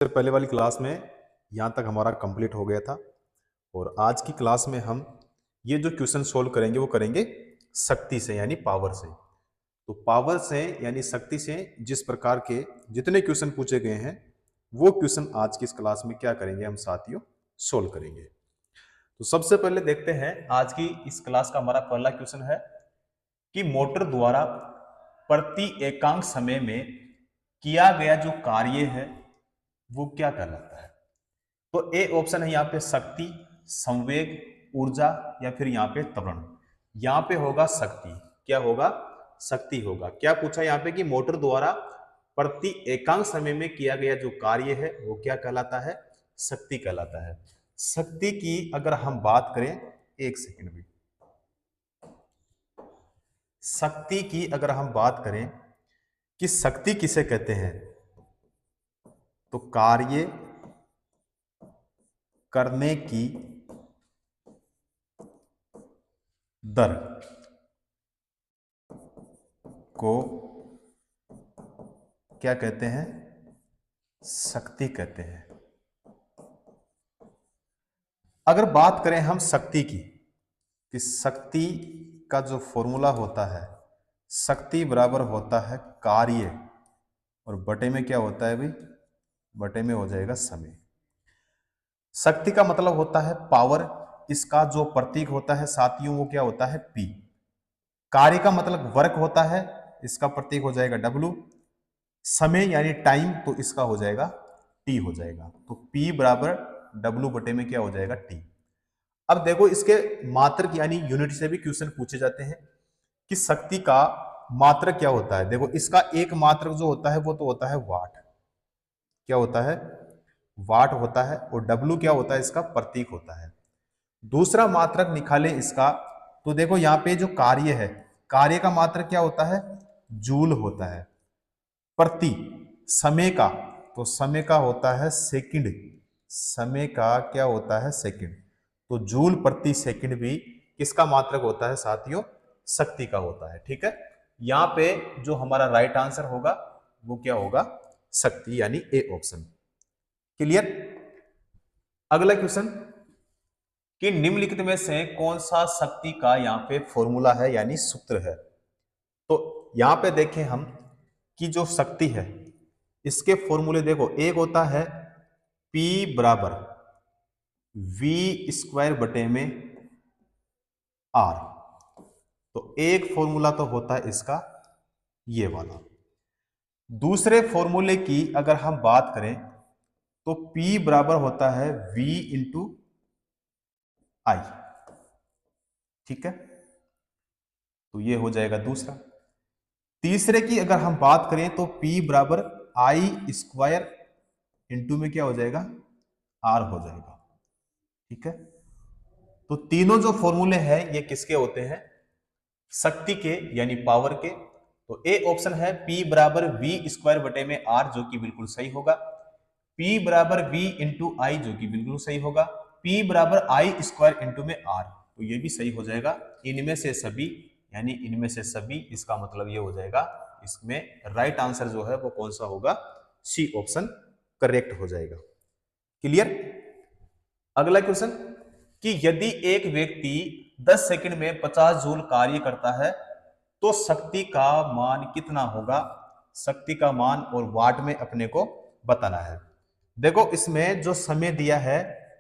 फिर पहले वाली क्लास में यहाँ तक हमारा कंप्लीट हो गया था और आज की क्लास में हम ये जो क्वेश्चन सोल्व करेंगे वो करेंगे शक्ति से यानी पावर से। तो पावर से यानी शक्ति से जिस प्रकार के जितने क्वेश्चन पूछे गए हैं वो क्वेश्चन आज की इस क्लास में क्या करेंगे हम साथियों सोल्व करेंगे। तो सबसे पहले देखते हैं आज की इस क्लास का हमारा पहला क्वेश्चन है कि मोटर द्वारा प्रति एकांक समय में किया गया जो कार्य है वो क्या कहलाता है। तो ए ऑप्शन है यहाँ पे शक्ति, संवेग, ऊर्जा या फिर यहाँ पे त्वरण। यहाँ पे होगा शक्ति। क्या होगा? शक्ति होगा। क्या पूछा यहाँ पे कि मोटर द्वारा प्रति एकांक समय में किया गया जो कार्य है वो क्या कहलाता है? शक्ति कहलाता है। शक्ति की अगर हम बात करें, एक सेकंड भी, शक्ति की अगर हम बात करें कि शक्ति किसे कहते हैं तो कार्य करने की दर को क्या कहते हैं? शक्ति कहते हैं। अगर बात करें हम शक्ति की कि शक्ति का जो फॉर्मूला होता है, शक्ति बराबर होता है कार्य और बटे में क्या होता है भाई? बटे में हो जाएगा समय। शक्ति का मतलब होता है पावर, इसका जो प्रतीक होता है साथियों वो क्या होता है? P। कार्य का मतलब वर्क होता है, इसका प्रतीक हो जाएगा W। समय यानी टाइम, तो इसका हो जाएगा T हो जाएगा। तो P बराबर W बटे में क्या हो जाएगा? T। अब देखो इसके मात्रक यानी यूनिट से भी क्वेश्चन पूछे जाते हैं कि शक्ति का मात्रक क्या होता है। देखो इसका एक मात्रक जो होता है वो तो होता है वाट। क्या होता है? वाट होता है। और W क्या होता है? इसका प्रतीक होता है। दूसरा मात्रक निकालें इसका, तो देखो यहाँ पे जो कार्य है, कार्य का मात्रक क्या होता है? जूल होता है। प्रति समय का, तो समय का होता है सेकंड। समय का क्या होता है? सेकंड। तो जूल प्रति सेकंड भी किसका मात्रक होता है साथियों? शक्ति का होता है। ठीक है, यहाँ पे जो हमारा राइट आंसर होगा वो क्या होगा? शक्ति यानी ए ऑप्शन। क्लियर? अगला क्वेश्चन कि निम्नलिखित में से कौन सा शक्ति का यहाँ पे फॉर्मूला है यानी सूत्र है। तो यहाँ पे देखें हम कि जो शक्ति है इसके फॉर्मूले देखो, एक होता है P बराबर V स्क्वायर बटे में R। तो एक फॉर्मूला तो होता है इसका ये वाला। दूसरे फॉर्मूले की अगर हम बात करें तो P बराबर होता है V इंटू I। ठीक है, तो ये हो जाएगा दूसरा। तीसरे की अगर हम बात करें तो P बराबर I स्क्वायर इंटू में क्या हो जाएगा? R हो जाएगा। ठीक है, तो तीनों जो फॉर्मूले हैं ये किसके होते हैं? शक्ति के यानी पावर के। तो ए ऑप्शन है P बराबर V स्क्वायर बटे में R जो कि बिल्कुल सही होगा। P बराबर V इंटू I जो कि बिल्कुल सही होगा। P बराबर I स्क्वायर इंटू में R, तो ये भी सही हो जाएगा। इनमें से सभी यानी इनमें से सभी, इसका मतलब ये हो जाएगा इसमें राइट आंसर जो है वो कौन सा होगा? सी ऑप्शन करेक्ट हो जाएगा। क्लियर? अगला क्वेश्चन कि यदि एक व्यक्ति 10 सेकंड में 50 जूल कार्य करता है तो शक्ति का मान कितना होगा? शक्ति का मान और वाट में अपने को बताना है। देखो इसमें जो समय दिया है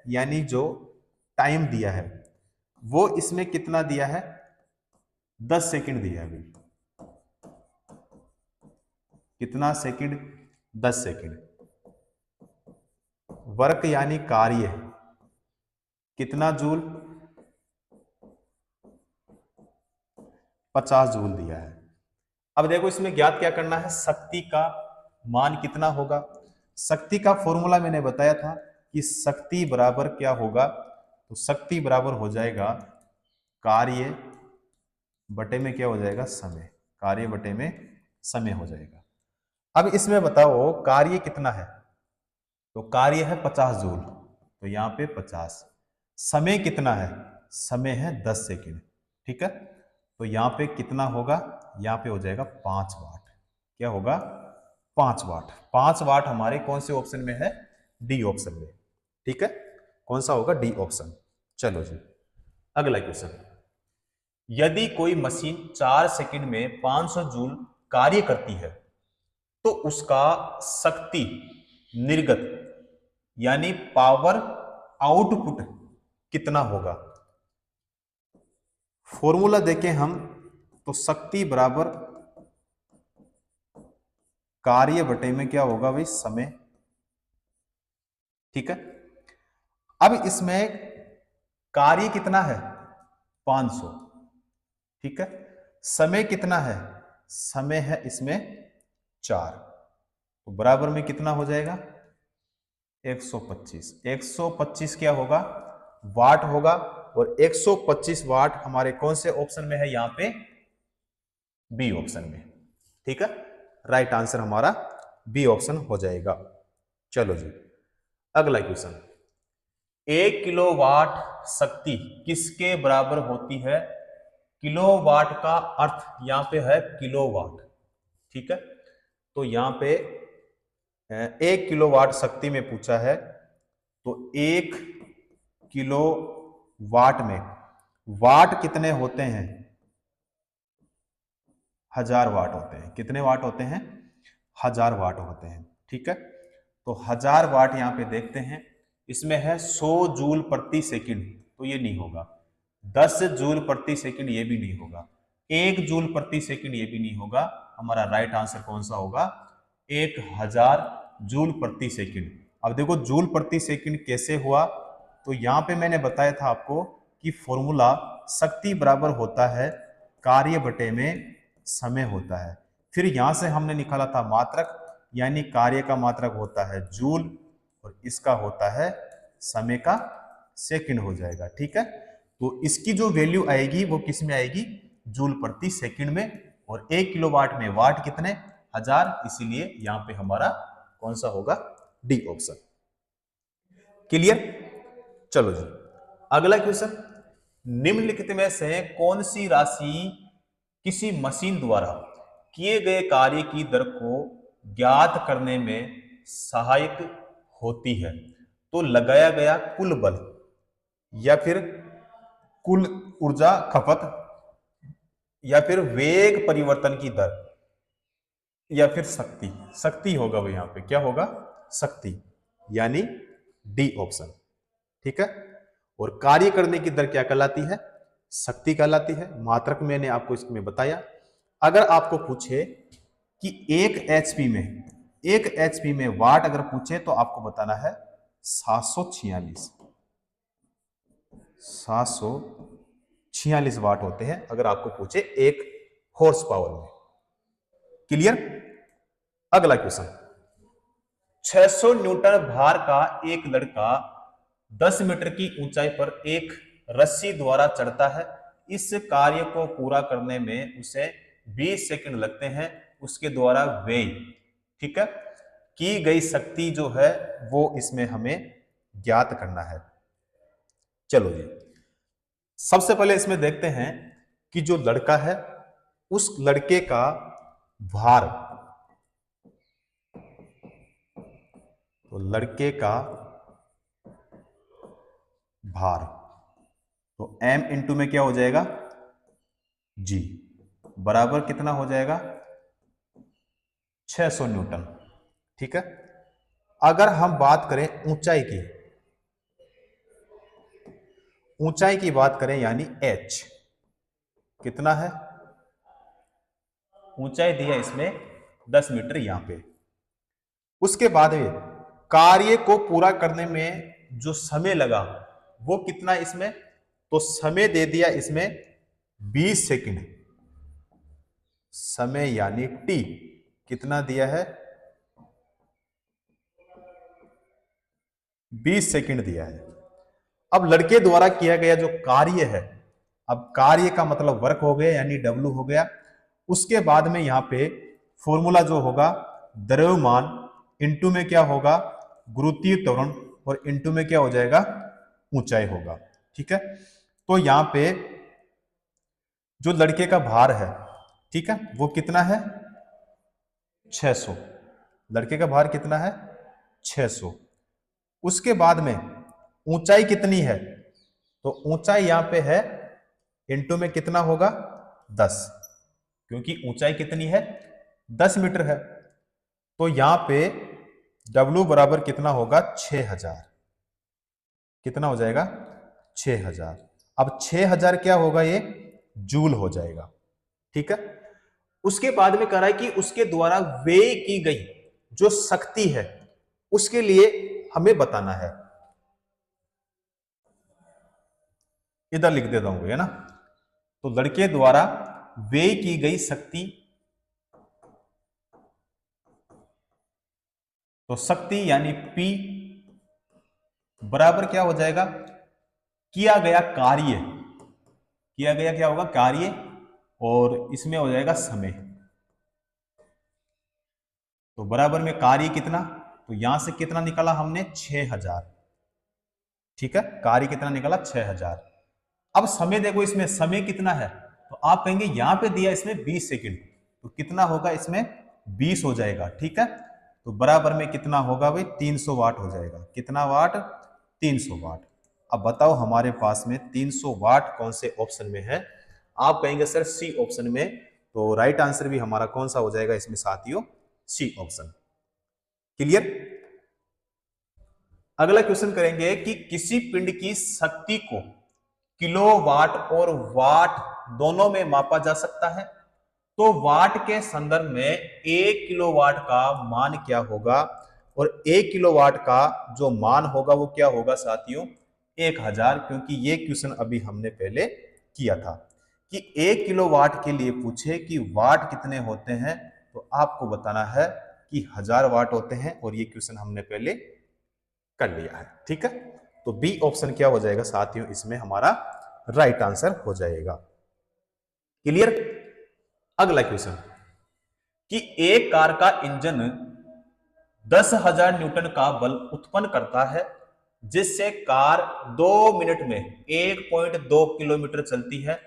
यानी जो टाइम दिया है वो इसमें कितना दिया है? 10 सेकंड दिया है। कितना सेकंड? 10 सेकंड। वर्क यानी कार्य कितना जूल? 50 जूल दिया है। अब देखो इसमें ज्ञात क्या करना है? शक्ति का मान कितना होगा? शक्ति का फॉर्मूला मैंने बताया था कि शक्ति बराबर क्या होगा? तो शक्ति बराबर हो जाएगा कार्य बटे में क्या हो जाएगा? समय। कार्य बटे में समय हो जाएगा। अब इसमें बताओ कार्य कितना है? तो कार्य है 50 जूल, तो यहाँ पे 50। समय कितना है? समय है 10 सेकंड। ठीक है, तो यहाँ पे कितना होगा? यहाँ पे हो जाएगा 5 वाट। क्या होगा? 5 वाट। 5 वाट हमारे कौन से ऑप्शन में है? डी ऑप्शन में। ठीक है, कौन सा होगा? D option. चलो जी, अगला क्वेश्चन। यदि कोई मशीन 4 सेकंड में 500 जूल कार्य करती है तो उसका शक्ति निर्गत यानी पावर आउटपुट कितना होगा? फॉर्मूला देखें हम तो शक्ति बराबर कार्य बटे में क्या होगा भाई? समय। ठीक है, अब इसमें कार्य कितना है? 500। ठीक है, समय कितना है? समय है इसमें 4, तो बराबर में कितना हो जाएगा? 125। 125 क्या होगा? वाट होगा, और 125 वाट हमारे कौन से ऑप्शन में है? यहां पे बी ऑप्शन में। ठीक है, राइट आंसर हमारा बी ऑप्शन हो जाएगा। चलो जी, अगला क्वेश्चन। 1 किलोवाट शक्ति किसके बराबर होती है? किलोवाट का अर्थ यहां पे है किलोवाट। ठीक है, तो यहां पे 1 किलोवाट शक्ति में पूछा है, तो 1 किलो वाट में वाट कितने होते हैं? 1000 वाट होते हैं। कितने वाट होते हैं? 1000 वाट होते हैं। ठीक है, तो 1000 वाट यहां पे देखते हैं, इसमें है 100 जूल प्रति सेकंड, तो ये नहीं होगा। 10 जूल प्रति सेकंड, ये भी नहीं होगा। 1 जूल प्रति सेकंड, ये भी नहीं होगा। हमारा राइट आंसर कौन सा होगा? 1000 जूल प्रति सेकंड। अब देखो जूल प्रति सेकंड कैसे हुआ, तो यहां पे मैंने बताया था आपको कि फॉर्मूला शक्ति बराबर होता है कार्य बटे में समय होता है। फिर यहां से हमने निकाला था मात्रक, यानी कार्य का मात्रक होता है जूल और इसका होता है समय का सेकंड हो जाएगा। ठीक है, तो इसकी जो वैल्यू आएगी वो किस में आएगी? जूल प्रति सेकंड में। और 1 किलोवाट में वाट कितने? 1000, इसीलिए यहां पे हमारा कौन सा होगा? D option. क्लियर? चलो जी, अगला क्वेश्चन। निम्नलिखित में से कौन सी राशि किसी मशीन द्वारा किए गए कार्य की दर को ज्ञात करने में सहायक होती है? तो लगाया गया कुल बल, या फिर कुल ऊर्जा खपत, या फिर वेग परिवर्तन की दर, या फिर शक्ति। शक्ति होगा भाई, यहां पे क्या होगा? शक्ति, यानी डी ऑप्शन। ठीक है, और कार्य करने की दर क्या कहलाती है? शक्ति कहलाती है। मात्रक मैंने आपको इसमें बताया। अगर आपको पूछे कि 1 एचपी में वाट अगर पूछे तो आपको बताना है 746 वाट होते हैं, अगर आपको पूछे 1 हॉर्स पावर में। क्लियर? अगला क्वेश्चन। 600 न्यूटन भार का एक लड़का 10 मीटर की ऊंचाई पर एक रस्सी द्वारा चढ़ता है। इस कार्य को पूरा करने में उसे 20 सेकंड लगते हैं। उसके द्वारा व्यय, ठीक है, की गई शक्ति जो है वो इसमें हमें ज्ञात करना है। चलो जी, सबसे पहले इसमें देखते हैं कि जो लड़का है उस लड़के का भार, तो लड़के का भार, तो m इंटू में क्या हो जाएगा? g, बराबर कितना हो जाएगा? 600 न्यूटन। ठीक है, अगर हम बात करें ऊंचाई की बात करें, यानी h कितना है? ऊंचाई दिया इसमें 10 मीटर यहां पे। उसके बाद कार्य को पूरा करने में जो समय लगा वो कितना इसमें? तो समय दे दिया इसमें 20 सेकंड। समय यानी t कितना दिया है? 20 सेकंड दिया है। अब लड़के द्वारा किया गया जो कार्य है, अब कार्य का मतलब वर्क हो गया, यानी W हो गया। उसके बाद में यहां पे फॉर्मूला जो होगा द्रव्यमान इंटू में क्या होगा? गुरुत्वीय त्वरण, और इंटू में क्या हो जाएगा? ऊंचाई होगा। ठीक है, तो यहां पे जो लड़के का भार है, ठीक है, वो कितना है? 600। लड़के का भार कितना है? 600। उसके बाद में ऊंचाई कितनी है, तो ऊंचाई यहां पे है, इनटू में कितना होगा 10, क्योंकि ऊंचाई कितनी है 10 मीटर है। तो यहां पे W बराबर कितना होगा 6000, कितना हो जाएगा 6000। अब 6000 क्या होगा, ये जूल हो जाएगा। ठीक है, उसके बाद में कह रहा है कि उसके द्वारा व्यय की गई जो शक्ति है उसके लिए हमें बताना है। इधर लिख देता हूं, है ना। तो लड़के द्वारा व्यय की गई शक्ति, तो शक्ति यानी P बराबर क्या हो जाएगा, किया गया कार्य, किया गया क्या होगा कार्य, और इसमें हो जाएगा समय। तो बराबर में कार्य कितना, तो यहां से कितना निकाला हमने 6000। ठीक है, कार्य कितना निकाला 6000। अब समय देखो, इसमें समय कितना है, तो आप कहेंगे यहां पे दिया इसमें 20 सेकंड, तो कितना होगा इसमें 20 हो जाएगा। ठीक है, तो बराबर में कितना होगा भाई 300 वाट हो जाएगा। कितना वाट, 300 वाट। अब बताओ हमारे पास में 300 वाट कौन से ऑप्शन में है, आप कहेंगे सर सी ऑप्शन में, तो राइट आंसर भी हमारा कौन सा हो जाएगा इसमें साथियों, सी ऑप्शन। क्लियर। अगला क्वेश्चन करेंगे कि किसी पिंड की शक्ति को किलोवाट और वाट दोनों में मापा जा सकता है, तो वाट के संदर्भ में 1 किलोवाट का मान क्या होगा, और 1 किलोवाट का जो मान होगा वो क्या होगा साथियों 1000, क्योंकि ये क्वेश्चन अभी हमने पहले किया था कि 1 किलोवाट के लिए पूछे कि वाट कितने होते हैं, तो आपको बताना है कि 1000 वाट होते हैं, और ये क्वेश्चन हमने पहले कर लिया है। ठीक है, तो बी ऑप्शन क्या हो जाएगा साथियों, इसमें हमारा राइट आंसर हो जाएगा। क्लियर। अगला क्वेश्चन कि एक कार का इंजन 10,000 न्यूटन का बल उत्पन्न करता है, जिससे कार 2 मिनट में 1.2 किलोमीटर चलती है।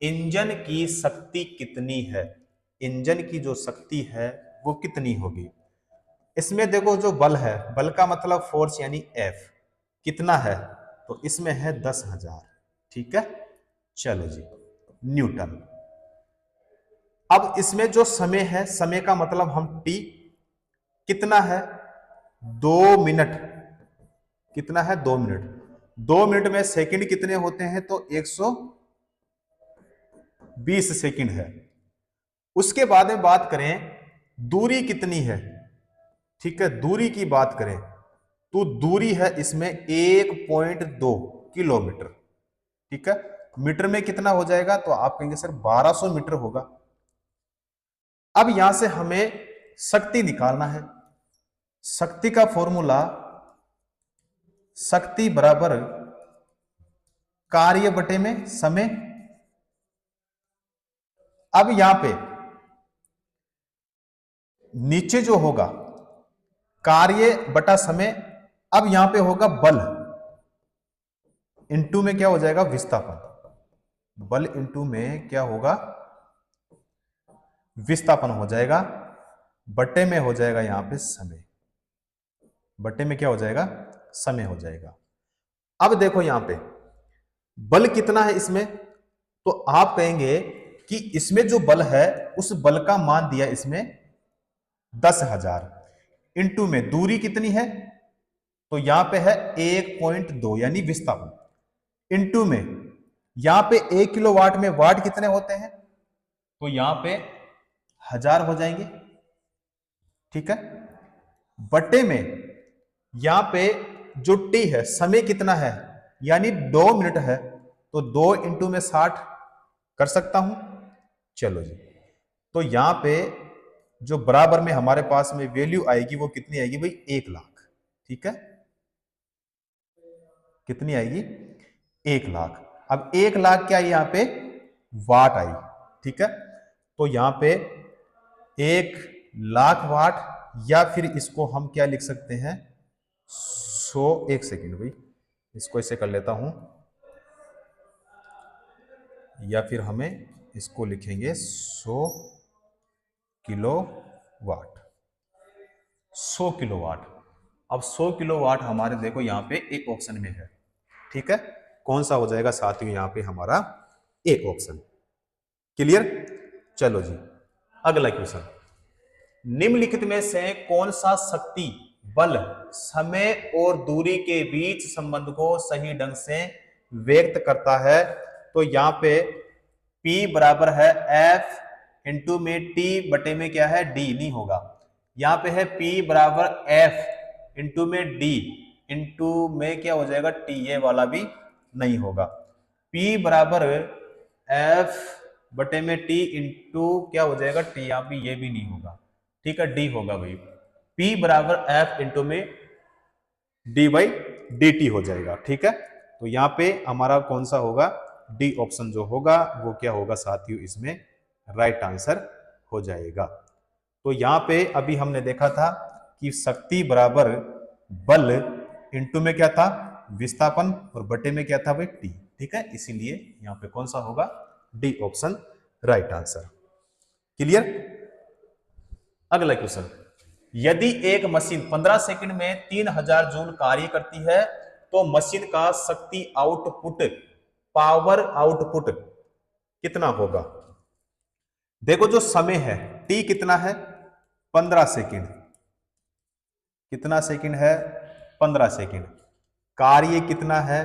इंजन की शक्ति कितनी है, इंजन की जो शक्ति है वो कितनी होगी। इसमें देखो जो बल है, बल का मतलब फोर्स यानी F कितना है, तो इसमें है 10,000। ठीक है, चलो जी न्यूटन। अब इसमें जो समय है, समय का मतलब हम T कितना है 2 मिनट, कितना है 2 मिनट। 2 मिनट में सेकंड कितने होते हैं, तो 120 सेकंड है। उसके बाद में बात करें दूरी कितनी है, ठीक है, दूरी की बात करें तो दूरी है इसमें 1.2 किलोमीटर। ठीक है, मीटर में कितना हो जाएगा, तो आप कहेंगे सर 1200 मीटर होगा। अब यहां से हमें शक्ति निकालना है। शक्ति का फॉर्मूला, शक्ति बराबर कार्य बटे में समय। अब यहां पे नीचे जो होगा कार्य बटा समय, अब यहां पे होगा बल इनटू में क्या हो जाएगा विस्थापन, बल इनटू में क्या होगा विस्थापन हो जाएगा, बटे में हो जाएगा यहां पे समय, बटे में क्या हो जाएगा समय हो जाएगा। अब देखो यहां पे बल कितना है इसमें, तो आप कहेंगे कि इसमें जो बल है उस बल का मान दिया इसमें 10,000, इनटू में दूरी कितनी है, तो यहां पे है 1.2 यानी विस्थापन, इनटू में यहां पे 1 किलोवाट में वाट कितने होते हैं, तो यहां पे 1000 हो जाएंगे। ठीक है, बटे में यहां पे जो टी है समय कितना है यानी 2 मिनट है, तो 2 इंटू में 60 कर सकता हूं। चलो जी, तो यहां पे जो बराबर में हमारे पास में वैल्यू आएगी वो कितनी आएगी भाई 1 लाख। ठीक है, कितनी आएगी 1 लाख। अब 1 लाख क्या है यहां पे वाट आई। ठीक है, तो यहां पे 1 लाख वाट, या फिर इसको हम क्या लिख सकते हैं 100, 1 सेकेंड भाई इसको ऐसे कर लेता हूं, या फिर हमें इसको लिखेंगे 100 किलो वाट, 100 किलो वाट। अब 100 किलोवाट हमारे देखो यहाँ पे ए ऑप्शन में है, ठीक है। कौन सा हो जाएगा साथियों यहाँ पे हमारा ए ऑप्शन। क्लियर। चलो जी अगला क्वेश्चन, निम्नलिखित में से कौन सा शक्ति बल समय और दूरी के बीच संबंध को सही ढंग से व्यक्त करता है। तो यहाँ पे P बराबर है F इंटू में T बटे में क्या है D, नहीं होगा। यहाँ पे है P बराबर F इंटू में D इंटू में क्या हो जाएगा T, ये वाला भी नहीं होगा। P बराबर F बटे में T इंटू क्या हो जाएगा T, यहाँ पे ये भी नहीं होगा, ठीक है, D होगा भाई। P बराबर F इंटू में D बाई डी टी हो जाएगा, ठीक है। तो यहाँ पे हमारा कौन सा होगा, डी ऑप्शन जो होगा वो क्या होगा साथियों, इसमें राइट आंसर हो जाएगा। तो यहाँ पे अभी हमने देखा था कि शक्ति बराबर बल इंटू में क्या था विस्थापन और बटे में क्या था भाई टी, ठीक है। इसीलिए यहाँ पे कौन सा होगा, D option right answer. Clear. अगला क्वेश्चन, यदि एक मशीन 15 सेकंड में 3000 जूल कार्य करती है तो मशीन का शक्ति आउटपुट, पावर आउटपुट कितना होगा। देखो जो समय है टी कितना है 15 सेकंड, कितना सेकंड है 15 सेकंड, कार्य कितना है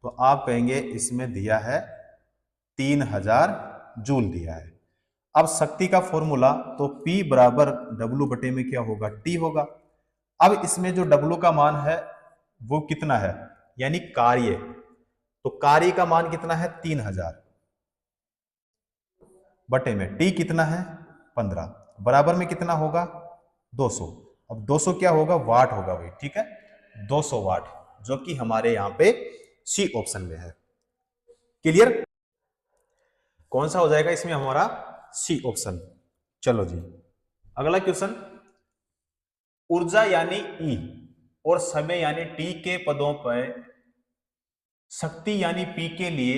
तो आप कहेंगे इसमें दिया है 3000 जूल दिया है। अब शक्ति का फॉर्मूला तो P बराबर W बटे में क्या होगा T होगा। अब इसमें जो W का मान है वो कितना है, यानी कार्य, तो कार्य का मान कितना है 3000 बटे में T कितना है 15, बराबर में कितना होगा 200। अब 200 क्या होगा, वाट होगा भाई, ठीक है, 200 वाट, जो कि हमारे यहां पे सी ऑप्शन में है। क्लियर। कौन सा हो जाएगा इसमें हमारा सी ऑप्शन। चलो जी अगला क्वेश्चन, ऊर्जा यानी ई और समय यानी टी के पदों पर शक्ति यानी पी के लिए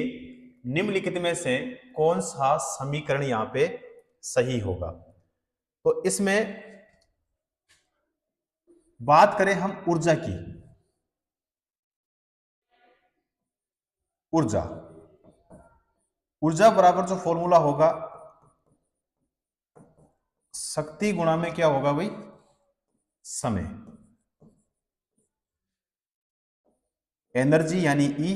निम्नलिखित में से कौन सा समीकरण यहां पे सही होगा। तो इसमें बात करें हम ऊर्जा की, ऊर्जा, ऊर्जा बराबर जो फॉर्मूला होगा शक्ति गुणा में क्या होगा भाई समय, एनर्जी यानी ई,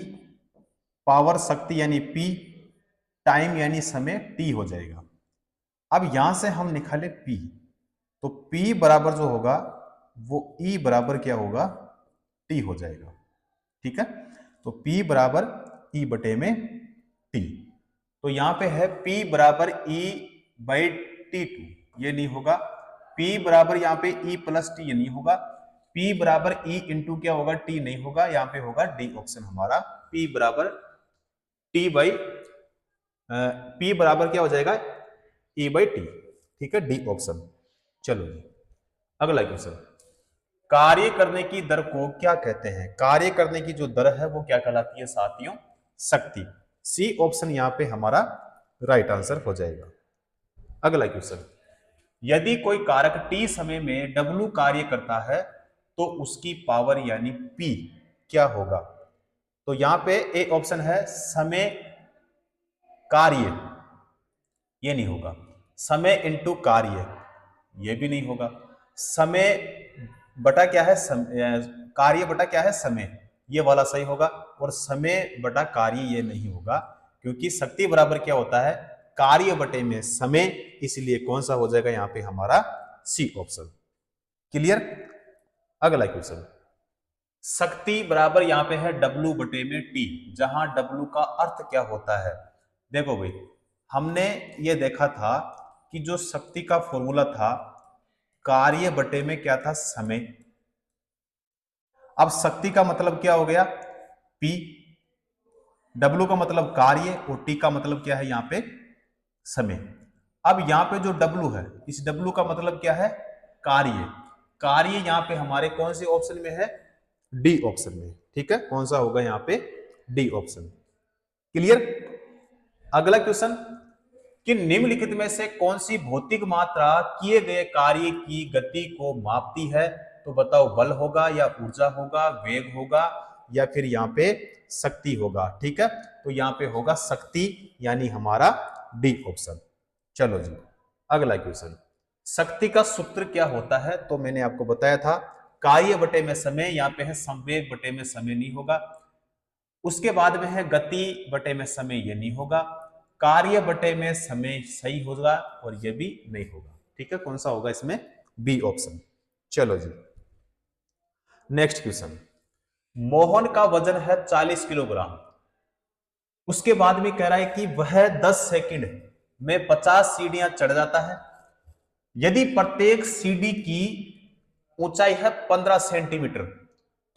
पावर शक्ति यानी पी, टाइम यानी समय टी हो जाएगा। अब यहां से हम निकाले पी, तो पी बराबर जो होगा वो ई बराबर क्या होगा टी हो जाएगा, ठीक है। तो पी बराबर ई बटे में टी, तो यहां पे है पी बराबर ई बाई टी टू, ये नहीं होगा। पी बराबर यहाँ पे ई प्लस टी, ये नहीं होगा। P बराबर ई इंटू क्या होगा टी, नहीं होगा। यहाँ पे होगा डी ऑप्शन हमारा, P बराबर टी बाई P बराबर क्या हो जाएगा E बाई टी, ठीक है, डी ऑप्शन। चलो अगला क्वेश्चन, कार्य करने की दर को क्या कहते हैं। कार्य करने की जो दर है वो क्या कहलाती है साथियों, शक्ति। सी ऑप्शन यहाँ पे हमारा राइट आंसर हो जाएगा। अगला क्वेश्चन, यदि कोई कारक T समय में W कार्य करता है तो उसकी पावर यानी P क्या होगा। तो यहां पे ए ऑप्शन है समय कार्य, ये नहीं होगा। समय इंटू कार्य, ये भी नहीं होगा। समय बटा क्या है कार्य बटा क्या है समय, ये वाला सही होगा। और समय बटा कार्य ये नहीं होगा, क्योंकि शक्ति बराबर क्या होता है कार्य बटे में समय, इसलिए कौन सा हो जाएगा यहां पे हमारा सी ऑप्शन। क्लियर। अगला क्वेश्चन, शक्ति बराबर यहां पे है W बटे में T, जहां W का अर्थ क्या होता है। देखो भाई हमने ये देखा था कि जो शक्ति का फॉर्मूला था कार्य बटे में क्या था समय। अब शक्ति का मतलब क्या हो गया P, W का मतलब कार्य और T का मतलब क्या है यहाँ पे समय। अब यहाँ पे जो W है, इस W का मतलब क्या है कार्य। कार्य यहाँ पे हमारे कौन से ऑप्शन में है, डी ऑप्शन में, ठीक है। कौन सा होगा यहाँ पे डी ऑप्शन। क्लियर। अगला क्वेश्चन, कि निम्नलिखित में से कौन सी भौतिक मात्रा किए गए कार्य की गति को मापती है। तो बताओ बल होगा या ऊर्जा होगा, वेग होगा या फिर यहाँ पे शक्ति होगा। ठीक है, तो यहाँ पे होगा शक्ति, यानी हमारा डी ऑप्शन। चलो जी अगला क्वेश्चन, शक्ति का सूत्र क्या होता है? तो मैंने आपको बताया था कार्य बटे में समय, यहाँ पे है संवेग बटे में समय नहीं होगा। उसके बाद में है गति बटे में समय, ये नहीं होगा। कार्य बटे में समय सही होगा और ये भी नहीं होगा। ठीक है, कौन सा होगा इसमें? B option. चलो जी नेक्स्ट क्वेश्चन, मोहन का वजन है 40 किलोग्राम। उसके बाद में कह रहा है कि वह 10 सेकंड में 50 सीढ़ियां चढ़ जाता है। यदि प्रत्येक सीढ़ी की ऊंचाई है 15 सेंटीमीटर,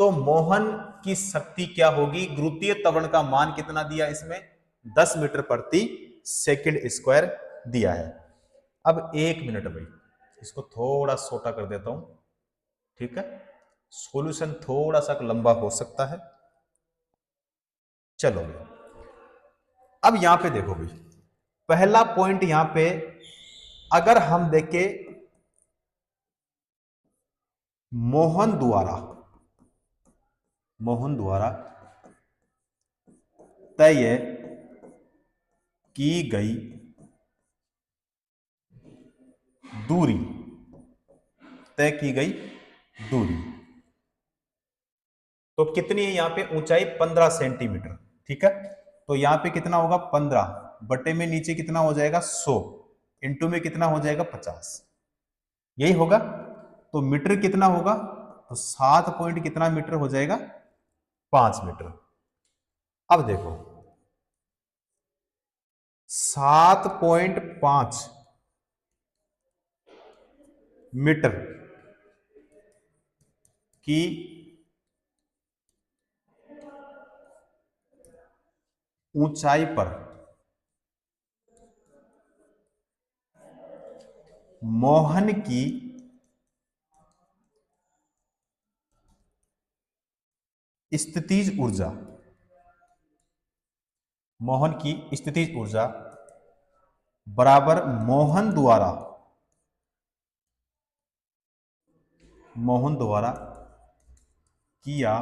तो मोहन की शक्ति क्या होगी? गुरुत्वीय त्वरण का मान कितना दिया इसमें? 10 मीटर प्रति सेकंड स्क्वायर दिया है। अब 1 मिनट भाई, इसको थोड़ा छोटा कर देता हूं। ठीक है, सॉल्यूशन थोड़ा सा लंबा हो सकता है। चलो अब यहां पे देखो भाई, पहला पॉइंट यहां पे अगर हम देखें मोहन द्वारा तय की गई दूरी, तो कितनी है यहां पे? ऊंचाई 15 सेंटीमीटर। ठीक है, तो यहां पे कितना होगा? 15 बटे में नीचे कितना हो जाएगा? 100 इंटू में कितना हो जाएगा? 50, यही होगा। तो मीटर कितना होगा? तो 7 पॉइंट कितना मीटर हो जाएगा? 5 मीटर। अब देखो 7.5 मीटर की ऊंचाई पर मोहन की स्थितिज ऊर्जा बराबर मोहन द्वारा किया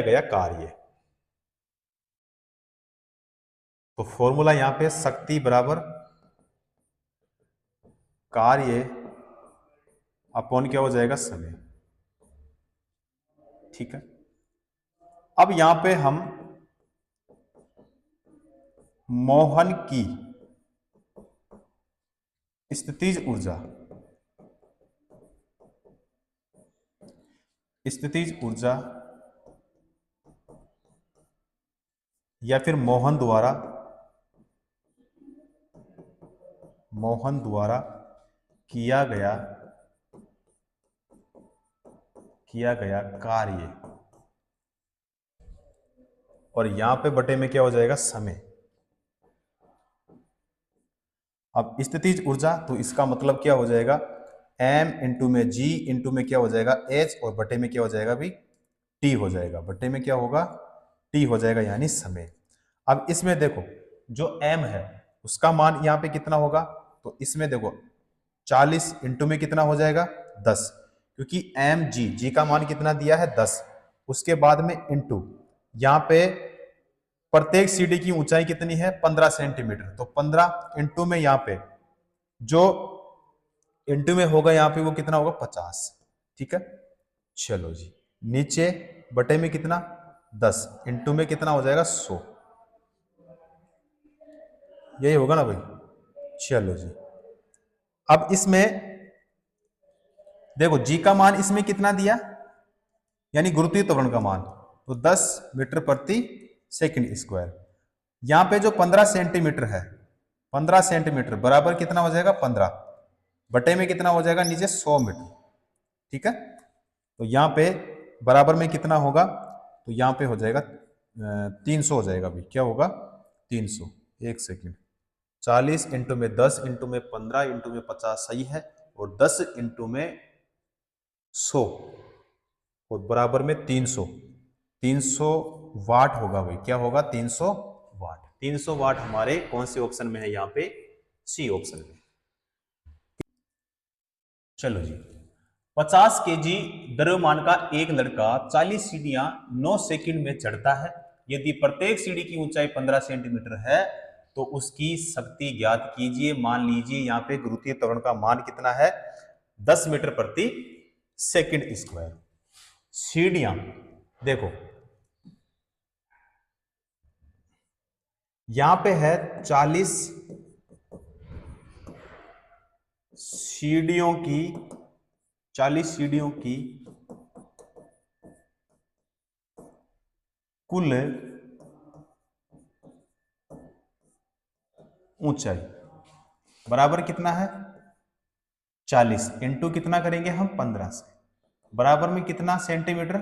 गया कार्य। तो फॉर्मूला यहां पे शक्ति बराबर कार्य अपॉन क्या हो जाएगा? समय। ठीक है, अब यहां पे हम मोहन की स्थितिज ऊर्जा या फिर मोहन द्वारा किया गया कार्य, और यहां पे बटे में क्या हो जाएगा? समय। अब स्थितिज ऊर्जा, तो इसका मतलब क्या हो जाएगा? m इंटू में g इंटू में क्या हो जाएगा? h, और बटे में क्या हो जाएगा भी? t हो जाएगा। बटे में क्या होगा? t हो जाएगा, यानी समय। अब इसमें देखो जो m है उसका मान यहाँ पे कितना होगा? तो इसमें देखो 40 इंटू में कितना हो जाएगा? 10, क्योंकि g का मान कितना दिया है? 10। उसके बाद में इंटू यहाँ पे प्रत्येक सीढ़ी की ऊंचाई कितनी है? 15 सेंटीमीटर। तो 15 इंटू में यहाँ पे जो इंटू में होगा यहाँ पे वो कितना होगा? 50। ठीक है, चलो जी नीचे बटे में कितना? 10 इंटू में कितना हो जाएगा? 100, यही होगा ना भाई। चलो जी अब इसमें देखो जी का मान इसमें कितना दिया, यानी गुरुत्वीय त्वरण का मान, तो 10 मीटर प्रति सेकंड स्क्वायर। यहां पे जो 15 सेंटीमीटर है, 15 सेंटीमीटर बराबर कितना हो जाएगा? 15 बटे में कितना हो जाएगा? नीचे 100 मीटर। ठीक है, तो यहां पे बराबर में कितना होगा? तो यहां पे हो जाएगा 300 हो जाएगा भाई। क्या होगा? 300। एक सेकंड, 40 इंटू में 10 इंटू में 15 इंटू में 50 सही है, और 10 इंटू में 100 और बराबर में 300। 300 वाट होगा भाई। क्या होगा? 300 वाट। 300 वाट हमारे कौन से ऑप्शन में है? यहाँ पे सी ऑप्शन में। चलो जी, 50 केजी द्रव्यमान का एक लड़का 40 सीढ़ियां 9 सेकंड में चढ़ता है। यदि प्रत्येक सीढ़ी की ऊंचाई 15 सेंटीमीटर है तो उसकी शक्ति ज्ञात कीजिए। मान लीजिए यहां पे गुरुत्वीय त्वरण का मान कितना है, 10 मीटर प्रति सेकंड स्क्वायर। सीढ़ियां देखो, यहां पे है 40 सीढ़ियों की 40 सीढ़ियों की कुल ऊंचाई बराबर कितना है, 40 इंटू कितना करेंगे हम, 15 से, बराबर में कितना सेंटीमीटर,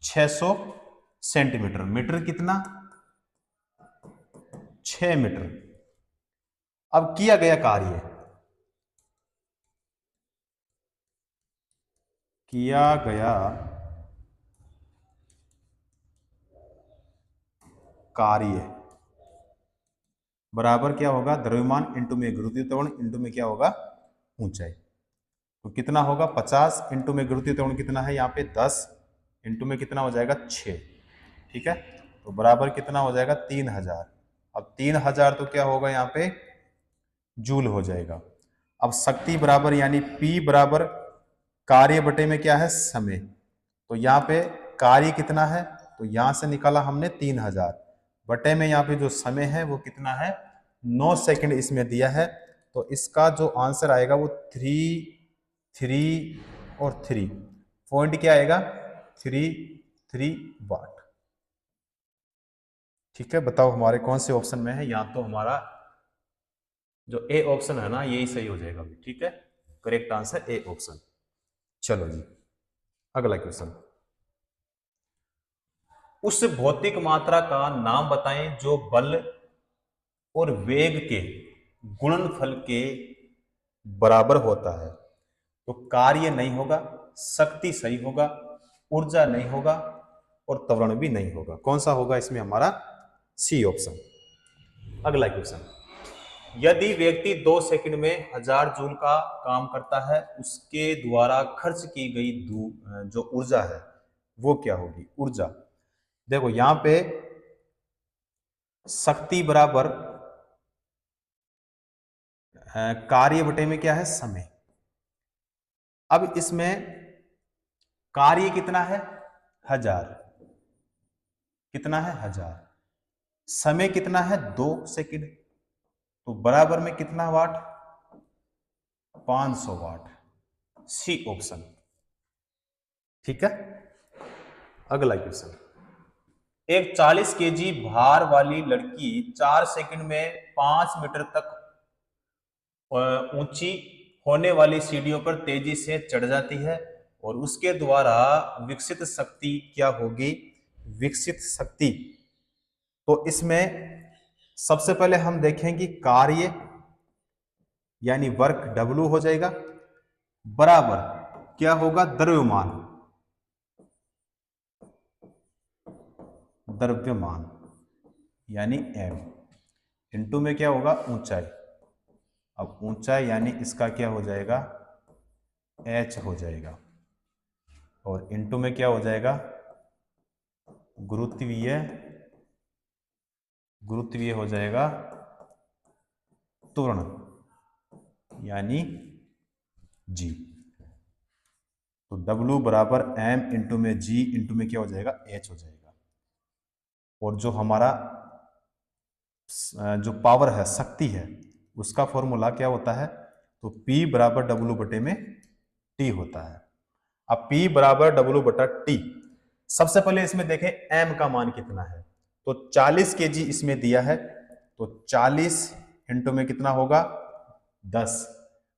600 सेंटीमीटर। मीटर कितना, 6 मीटर। अब किया गया कार्य, किया गया कार्य बराबर क्या होगा, द्रव्यमान इंटू में गुरुत्वीय त्वरण इंटू में क्या होगा, ऊंचाई। तो कितना होगा, 50 इंटू में गुरुत्वीय त्वरण कितना है यहाँ पे 10 इंटू में कितना हो जाएगा 6, ठीक है। तो बराबर कितना हो जाएगा 3000। अब 3000 तो क्या होगा यहाँ पे, जूल हो जाएगा। अब शक्ति बराबर यानी P बराबर कार्य बटे में क्या है, समय। तो यहाँ पे कार्य कितना है, तो यहां से निकाला हमने 3000 बटे में यहाँ पे जो समय है वो कितना है, 9 सेकंड इसमें दिया है। तो इसका जो आंसर आएगा वो 3 3 और 3 पॉइंट क्या आएगा, 3 वाट। ठीक है, बताओ हमारे कौन से ऑप्शन में है। यहाँ तो हमारा जो ए ऑप्शन है ना यही सही हो जाएगा, ठीक है, करेक्ट आंसर ए ऑप्शन। चलो जी, अगला क्वेश्चन, उस भौतिक मात्रा का नाम बताएं जो बल और वेग के गुणनफल के बराबर होता है। तो कार्य नहीं होगा, शक्ति सही होगा, ऊर्जा नहीं होगा और त्वरण भी नहीं होगा। कौन सा होगा इसमें हमारा, सी ऑप्शन। अगला क्वेश्चन, यदि व्यक्ति 2 सेकंड में 1000 जूल का काम करता है, उसके द्वारा खर्च की गई जो ऊर्जा है वो क्या होगी, ऊर्जा। देखो यहां पे शक्ति बराबर कार्य बटे में क्या है, समय। अब इसमें कार्य कितना है, 1000, कितना है 1000, समय कितना है 2 सेकंड, तो बराबर में कितना वाट, 500 वाट। सी ऑप्शन, ठीक है। अगला क्वेश्चन, एक 40 केजी भार वाली लड़की 4 सेकंड में 5 मीटर तक ऊंची होने वाली सीढ़ियों पर तेजी से चढ़ जाती है और उसके द्वारा विकसित शक्ति क्या होगी, विकसित शक्ति। तो इसमें सबसे पहले हम देखेंगे कार्य यानी वर्क W हो जाएगा, बराबर क्या होगा, द्रव्यमान, द्रव्यमान यानी m इंटू में क्या होगा, ऊंचाई। अब ऊंचाई यानी इसका क्या हो जाएगा, h हो जाएगा, और इंटू में क्या हो जाएगा, गुरुत्वीय, गुरुत्वीय हो जाएगा त्वरण यानी g। तो W बराबर m इंटू में g इंटू में क्या हो जाएगा, h हो जाएगा। और जो हमारा जो पावर है, शक्ति है, उसका फॉर्मूला क्या होता है, तो P बराबर W बटे में T होता है। अब P बराबर W बटा T, सबसे पहले इसमें देखें M का मान कितना है, तो 40 केजी इसमें दिया है, तो 40 इंटू में कितना होगा 10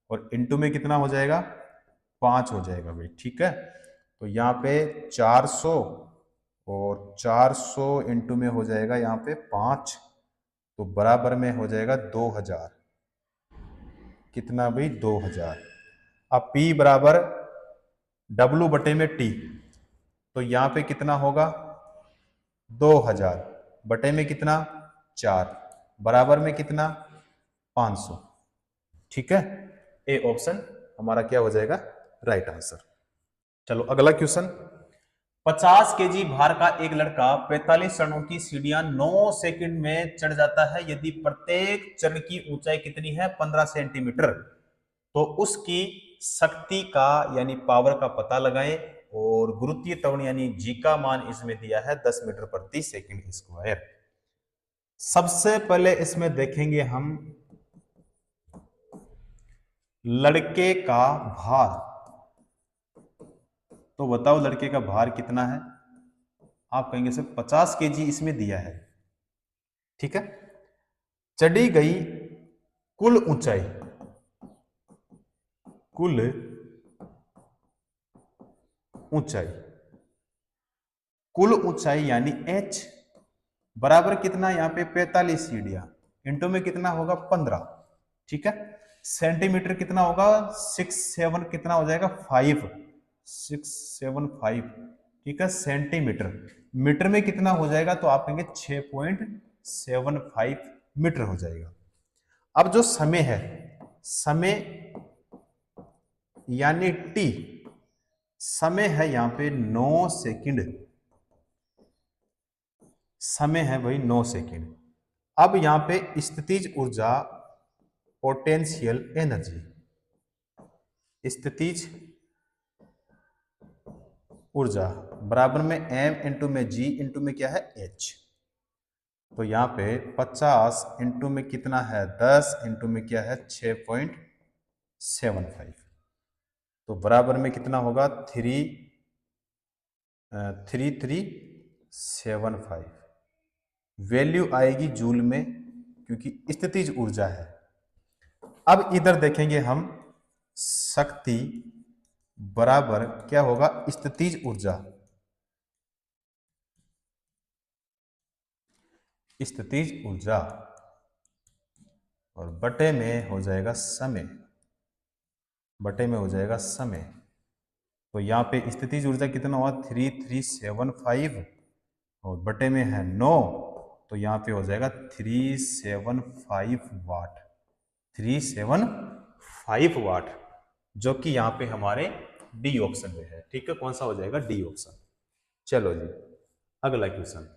और इंटू में कितना हो जाएगा 5 हो जाएगा भाई, ठीक है। तो यहाँ पे 400 और 400 इंटू में हो जाएगा यहाँ पे 5, तो बराबर में हो जाएगा 2000, कितना भाई 2000। अब P बराबर W बटे में T, तो यहाँ पे कितना होगा 2000 बटे में कितना 4, बराबर में कितना 500, ठीक है, ए ऑप्शन हमारा क्या हो जाएगा, राइट आंसर। चलो अगला क्वेश्चन। 50 केजी भार का एक लड़का 45 चरणों की सीढ़ियां 9 सेकंड में चढ़ जाता है। यदि प्रत्येक चरण की ऊंचाई कितनी है, 15 सेंटीमीटर, तो उसकी शक्ति का यानी पावर का पता लगाएं। और गुरुत्वीय त्वरण यानी जी का मान इसमें दिया है 10 मीटर प्रति सेकंड स्क्वायर। सबसे पहले इसमें देखेंगे हम लड़के का भार। तो बताओ लड़के का भार कितना है, आप कहेंगे सर 50 केजी इसमें दिया है। ठीक है, चढ़ी गई कुल ऊंचाई, कुल ऊंचाई, कुल ऊंचाई यानी h बराबर कितना, यहां पे 45 सीढ़ियां, इंटू में कितना होगा 15। ठीक है, सेंटीमीटर कितना होगा 6 7 कितना हो जाएगा 5, 6 7 5। ठीक है, सेंटीमीटर, मीटर में कितना हो जाएगा, तो आप कहेंगे 6.75 मीटर हो जाएगा। अब जो समय है, समय यानी टी, समय है यहां पे 9 सेकंड, समय है भाई 9 सेकंड। अब यहां पे स्थितिज ऊर्जा, पोटेंशियल एनर्जी, स्थितिज ऊर्जा बराबर में m इंटू में g इंटू में क्या है h। तो यहाँ पे 50 इंटू में कितना है 10 इंटू में क्या है 6.75, तो बराबर में कितना होगा 3375। वैल्यू आएगी जूल में क्योंकि स्थितिज ऊर्जा है। अब इधर देखेंगे हम शक्ति बराबर क्या होगा स्थितिज ऊर्जा, स्थितिज ऊर्जा और बटे में हो जाएगा समय, बटे में हो जाएगा समय। तो यहाँ पे स्थितिज ऊर्जा कितना हुआ 3375 और बटे में है 9, तो यहाँ पे हो जाएगा 375 वाट, 375 वाट, जो कि यहाँ पे हमारे डी ऑप्शन में है। ठीक है, कौन सा हो जाएगा डी ऑप्शन। चलो जी अगला क्वेश्चन।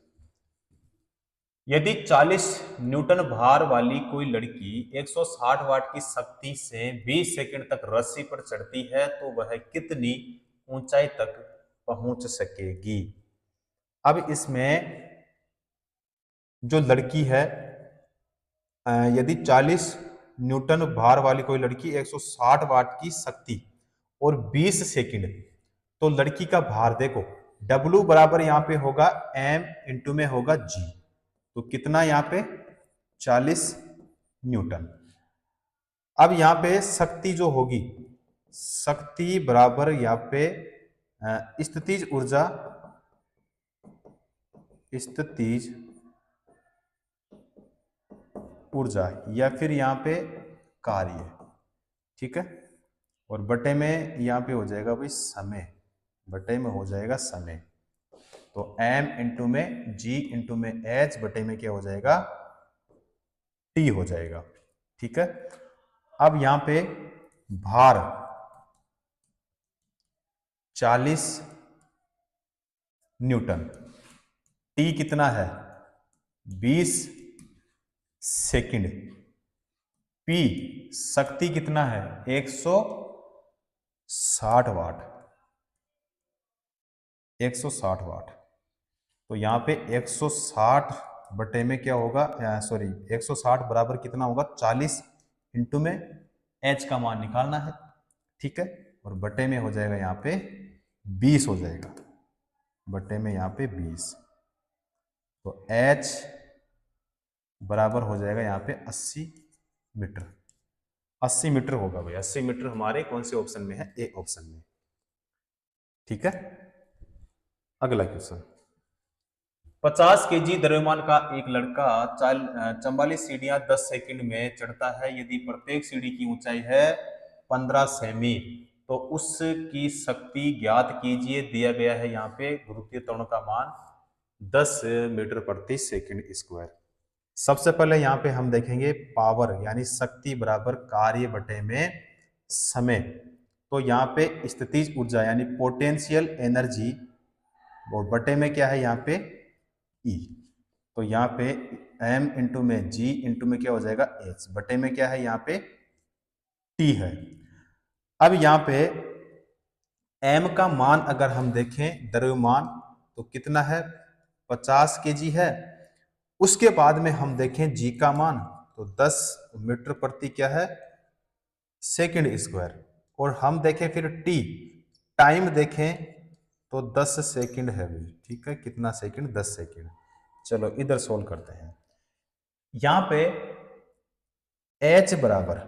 यदि 40 न्यूटन भार वाली कोई लड़की 160 वाट की शक्ति से 20 सेकंड तक रस्सी पर चढ़ती है तो वह कितनी ऊंचाई तक पहुंच सकेगी। अब इसमें जो लड़की है, यदि 40 न्यूटन भार वाली कोई लड़की 160 वाट की शक्ति और 20 सेकंड, तो लड़की का भार देखो W बराबर यहां पे होगा m इंटू में होगा g, तो कितना यहां पे 40 न्यूटन। अब यहां पे शक्ति जो होगी, शक्ति बराबर यहां पे स्थितिज ऊर्जा, स्थितिज ऊर्जा या फिर यहां पे कार्य। ठीक है, और बटे में यहां पे हो जाएगा भाई समय, बटे में हो जाएगा समय। तो m इंटू में g इंटू में h बटे में क्या हो जाएगा t हो जाएगा। ठीक है, अब यहां पे भार 40 न्यूटन, t कितना है 20 सेकंड, p शक्ति कितना है 160 वाट, 160 वाट। तो यहाँ पे 160 बटे में क्या होगा, सॉरी 160 बराबर कितना होगा 40 इंटू में h का मान निकालना है। ठीक है, और बटे में हो जाएगा यहाँ पे 20 हो जाएगा, बटे में यहाँ पे 20, तो h बराबर हो जाएगा यहाँ पे 80 मीटर, 80 मीटर होगा भाई, 80 मीटर हमारे कौन से ऑप्शन में है, ए ऑप्शन में। ठीक है, अगला क्वेश्चन। 50 केजी द्रव्यमान का एक लड़का 44 सीढ़ियां 10 सेकंड में चढ़ता है। यदि प्रत्येक सीढ़ी की ऊंचाई है 15 सेमी, तो उसकी शक्ति ज्ञात कीजिए। दिया गया है यहाँ पे गुरुत्वीय त्वरण का मान 10 मीटर प्रति सेकंड स्क्वायर। सबसे पहले यहाँ पे हम देखेंगे पावर यानी शक्ति बराबर कार्य बटे में समय। तो यहाँ पे स्थितिज ऊर्जा यानी पोटेंशियल एनर्जी और बटे में क्या है यहाँ पे ई। तो यहाँ पे m इंटू में g इंटू में क्या हो जाएगा h, बटे में क्या है यहाँ पे t है। अब यहाँ पे m का मान अगर हम देखें द्रव्यमान तो कितना है 50 kg है। उसके बाद में हम देखें g का मान तो 10 मीटर प्रति क्या है सेकंड स्क्वायर। और हम देखें फिर t टाइम देखें तो 10 सेकंड है भी, ठीक है कितना सेकंड 10 सेकंड। चलो इधर सोल्व करते हैं। यहां पे h बराबर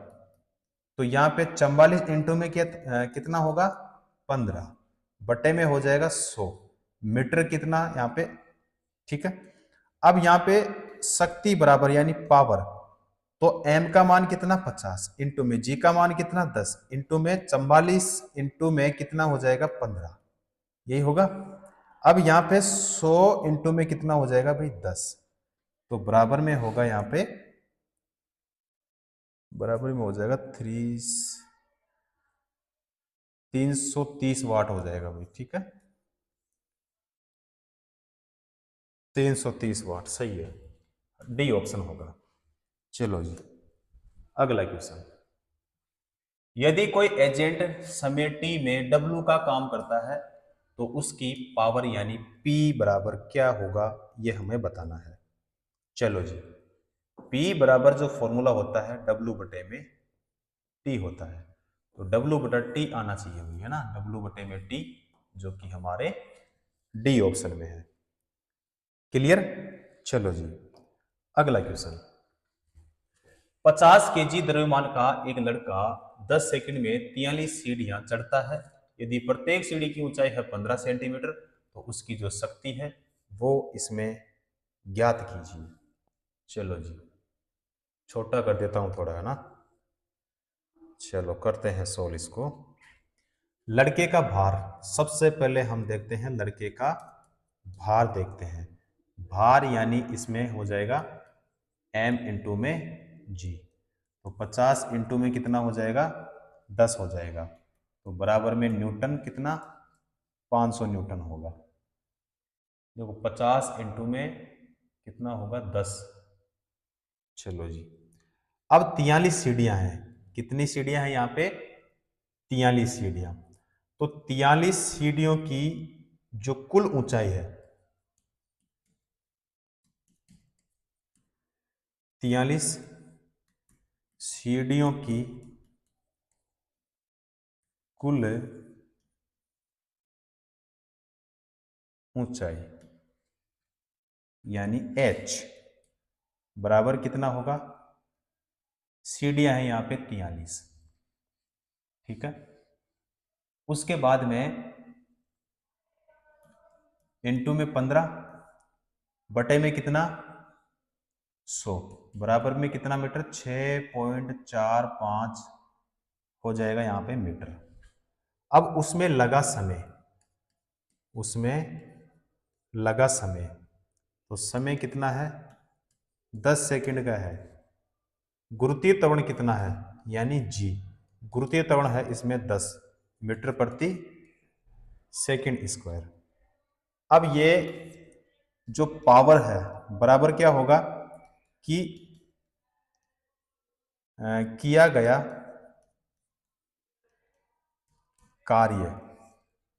तो यहां पे 44 इंटू में कितना होगा 15 बटे में हो जाएगा 100 मीटर कितना यहाँ पे, ठीक है। अब यहाँ पे शक्ति बराबर यानी पावर तो m का मान कितना 50 इंटू में g का मान कितना 10 इंटू में 44 इंटू में कितना हो जाएगा 15, यही होगा। अब यहाँ पे 100 इंटू में कितना हो जाएगा भाई 10, तो बराबर में होगा यहाँ पे बराबर में हो जाएगा 330 वाट हो जाएगा भाई, ठीक है 330 वाट सही है, डी ऑप्शन होगा। चलो जी अगला क्वेश्चन। यदि कोई एजेंट समय टी में W का काम करता है तो उसकी पावर यानी P बराबर क्या होगा ये हमें बताना है। चलो जी P बराबर जो फॉर्मूला होता है W बटे में T होता है, तो W बटा T आना चाहिए है ना, W बटे में T जो कि हमारे डी ऑप्शन में है। क्लियर। चलो जी अगला क्वेश्चन। 50 केजी द्रव्यमान का एक लड़का 10 सेकंड में 43 सीढ़ियां चढ़ता है। यदि प्रत्येक सीढ़ी की ऊंचाई है 15 सेंटीमीटर तो उसकी जो शक्ति है वो इसमें ज्ञात कीजिए। चलो जी छोटा कर देता हूं थोड़ा है ना। चलो करते हैं सोल्व इसको। लड़के का भार, सबसे पहले हम देखते हैं लड़के का भार देखते हैं। भार यानी इसमें हो जाएगा m इंटू में g, तो 50 इंटू में कितना हो जाएगा 10 हो जाएगा, तो बराबर में न्यूटन कितना 500 न्यूटन होगा। देखो 50 इंटू में कितना होगा 10। चलो जी अब 43 सीढ़ियां हैं, कितनी सीढ़ियां हैं यहाँ पे 43 सीढ़ियां, तो 43 सीढ़ियों की जो कुल ऊंचाई है 43 सीढ़ियों की कुल ऊंचाई यानी h बराबर कितना होगा, सीढ़ियां हैं यहाँ पे 43, ठीक है। उसके बाद में इंटू में 15 बटे में कितना 100 बराबर में कितना मीटर 6.45 हो जाएगा यहाँ पे मीटर। अब उसमें लगा समय, उसमें लगा समय तो समय कितना है 10 सेकंड का है। गुरुत्वीय त्वरण कितना है यानी g, गुरुत्वीय त्वरण है इसमें 10 मीटर प्रति सेकंड स्क्वायर। अब ये जो पावर है बराबर क्या होगा कि किया गया कार्य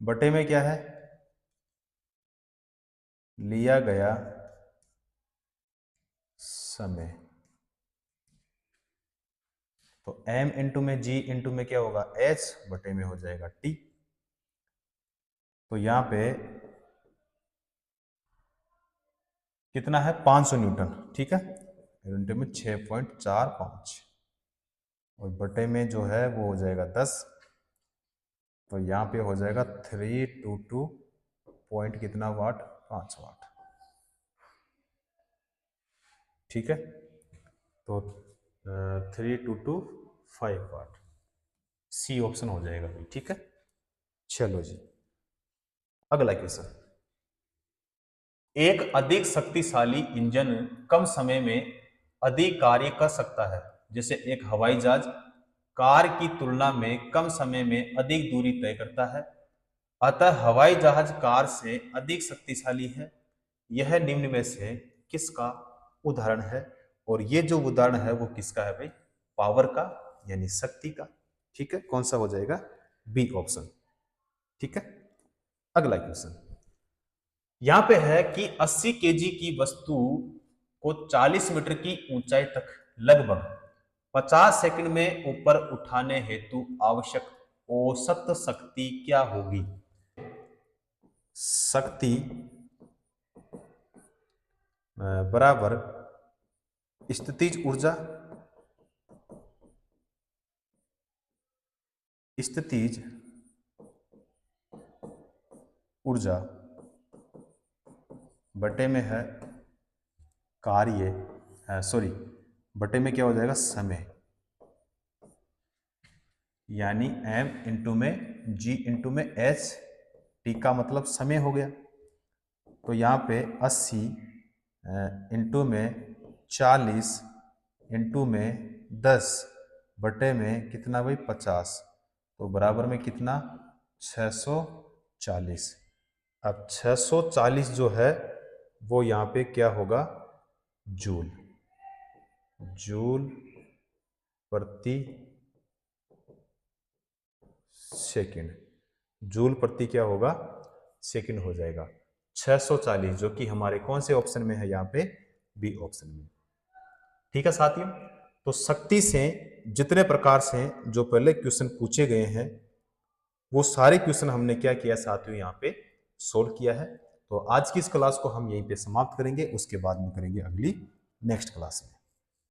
बटे में क्या है लिया गया समय, तो m इंटू में g इंटू में क्या होगा h बटे में हो जाएगा t। तो यहां पे कितना है 500 न्यूटन, ठीक है इंटू में 6.45 और बटे में जो है वो हो जाएगा 10, तो यहाँ पे हो जाएगा 322 पॉइंट कितना वाट 5 वाट, ठीक है। तो 3225 वाट सी ऑप्शन हो जाएगा भाई, ठीक है। चलो जी अगला क्वेश्चन। एक अधिक शक्तिशाली इंजन कम समय में अधिक कार्य कर सकता है। जैसे एक हवाई जहाज कार की तुलना में कम समय में अधिक दूरी तय करता है, अतः हवाई जहाज कार से अधिक शक्तिशाली है। यह निम्न में से किसका उदाहरण है? और ये जो उदाहरण है वो किसका है भाई? पावर का, यानी शक्ति का। ठीक है, कौन सा हो जाएगा? B option. ठीक है, अगला क्वेश्चन यहां पे है कि 80 केजी की वस्तु को 40 मीटर की ऊंचाई तक लगभग 50 सेकंड में ऊपर उठाने हेतु आवश्यक औसत शक्ति क्या होगी? शक्ति बराबर स्थितिज ऊर्जा, स्थितिज ऊर्जा बटे में है कार्य, सॉरी बटे में क्या हो जाएगा? समय, यानी m इंटू में g इंटू में h, t का मतलब समय हो गया। तो यहाँ पे 80 इंटू में 40 इंटू में 10 बटे में कितना भाई? 50, तो बराबर में कितना? 640। अब 640 जो है वो यहाँ पे क्या होगा? जूल, जूल प्रति सेकंड, जूल प्रति क्या होगा? सेकंड हो जाएगा। 640 जो कि हमारे कौन से ऑप्शन में है? यहाँ पे बी ऑप्शन में। ठीक है साथियों, तो शक्ति से जितने प्रकार से जो पहले क्वेश्चन पूछे गए हैं वो सारे क्वेश्चन हमने क्या किया साथियों? यहाँ पे सोल्व किया है। तो आज की इस क्लास को हम यहीं पे समाप्त करेंगे, उसके बाद में करेंगे अगली नेक्स्ट क्लास में।